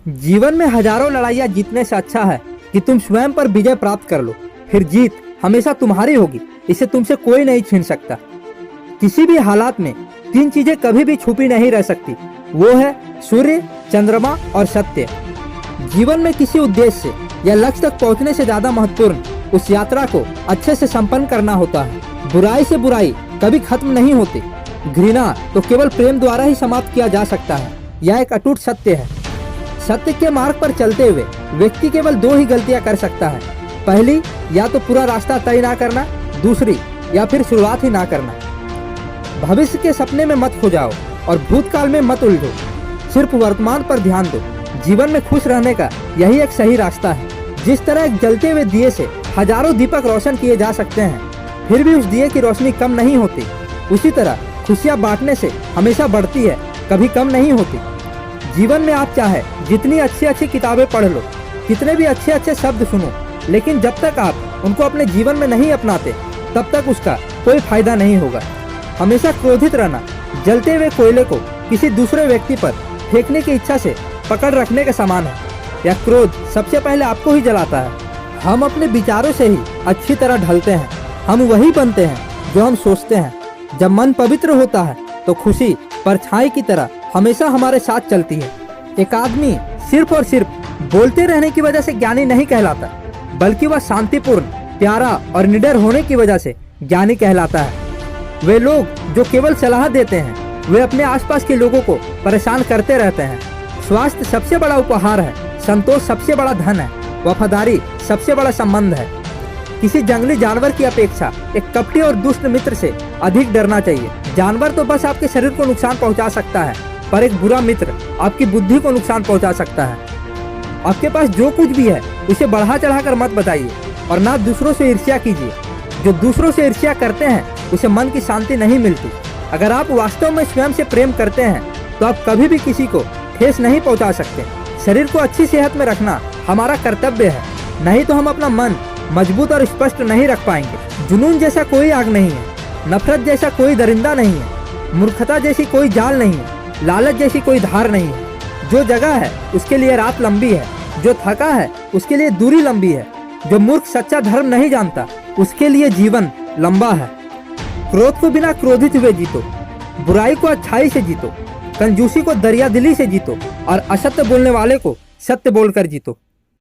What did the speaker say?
जीवन में हजारों लड़ाइयाँ जीतने से अच्छा है कि तुम स्वयं पर विजय प्राप्त कर लो। फिर जीत हमेशा तुम्हारी होगी, इसे तुमसे कोई नहीं छीन सकता। किसी भी हालात में तीन चीजें कभी भी छुपी नहीं रह सकती, वो है सूर्य, चंद्रमा और सत्य। जीवन में किसी उद्देश्य या लक्ष्य तक पहुंचने से ज्यादा महत्वपूर्ण उस यात्रा को अच्छे से संपन्न करना होता है। बुराई से बुराई कभी खत्म नहीं होती, घृणा तो केवल प्रेम द्वारा ही समाप्त किया जा सकता है। यह एक अटूट सत्य है। सत्य के मार्ग पर चलते हुए व्यक्ति केवल दो ही गलतियां कर सकता है। पहली, या तो पूरा रास्ता तय ना करना, दूसरी या फिर शुरुआत ही ना करना। भविष्य के सपने में मत खो जाओ और भूतकाल में मत उलझो, सिर्फ वर्तमान पर ध्यान दो। जीवन में खुश रहने का यही एक सही रास्ता है। जिस तरह एक जलते हुए दिए से हजारों दीपक रोशन किए जा सकते हैं, फिर भी उस दिए की रोशनी कम नहीं होती, उसी तरह खुशियां बांटने से हमेशा बढ़ती है, कभी कम नहीं होती। जीवन में आप चाहे जितनी अच्छी अच्छी किताबें पढ़ लो, कितने भी अच्छे अच्छे शब्द सुनो, लेकिन जब तक आप उनको अपने जीवन में नहीं अपनाते, तब तक उसका कोई फायदा नहीं होगा। हमेशा क्रोधित रहना जलते हुए कोयले को किसी दूसरे व्यक्ति पर फेंकने की इच्छा से पकड़ रखने के समान है। यह क्रोध सबसे पहले आपको ही जलाता है। हम अपने विचारों से ही अच्छी तरह ढलते हैं। हम वही बनते हैं जो हम सोचते हैं। जब मन पवित्र होता है तो खुशी परछाई की तरह हमेशा हमारे साथ चलती है। एक आदमी सिर्फ और सिर्फ बोलते रहने की वजह से ज्ञानी नहीं कहलाता, बल्कि वह शांतिपूर्ण, प्यारा और निडर होने की वजह से ज्ञानी कहलाता है। वे लोग जो केवल सलाह देते हैं, वे अपने आसपास के लोगों को परेशान करते रहते हैं। स्वास्थ्य सबसे बड़ा उपहार है, संतोष सबसे बड़ा धन है, वफादारी सबसे बड़ा संबंध है। किसी जंगली जानवर की अपेक्षा एक कपटी और दुष्ट मित्र से अधिक डरना चाहिए। जानवर तो बस आपके शरीर को नुकसान पहुंचा सकता है, पर एक बुरा मित्र आपकी बुद्धि को नुकसान पहुंचा सकता है। आपके पास जो कुछ भी है उसे बढ़ा चढ़ाकर मत बताइए और ना दूसरों से ईर्ष्या कीजिए। जो दूसरों से ईर्ष्या करते हैं उसे मन की शांति नहीं मिलती। अगर आप वास्तव में स्वयं से प्रेम करते हैं तो आप कभी भी किसी को ठेस नहीं पहुंचा सकते। शरीर को अच्छी सेहत में रखना हमारा कर्तव्य है, नहीं तो हम अपना मन मजबूत और स्पष्ट नहीं रख पाएंगे। जुनून जैसा कोई आग नहीं है, नफरत जैसा कोई दरिंदा नहीं है, मूर्खता जैसी कोई जाल नहीं है, लालच जैसी कोई धार नहीं है। जो जगह है उसके लिए रात लंबी है, जो थका है उसके लिए दूरी लंबी है, जो मूर्ख सच्चा धर्म नहीं जानता उसके लिए जीवन लंबा है। क्रोध को बिना क्रोधित हुए जीतो, बुराई को अच्छाई से जीतो, कंजूसी को दरियादिली से जीतो और असत्य बोलने वाले को सत्य बोलकर जीतो।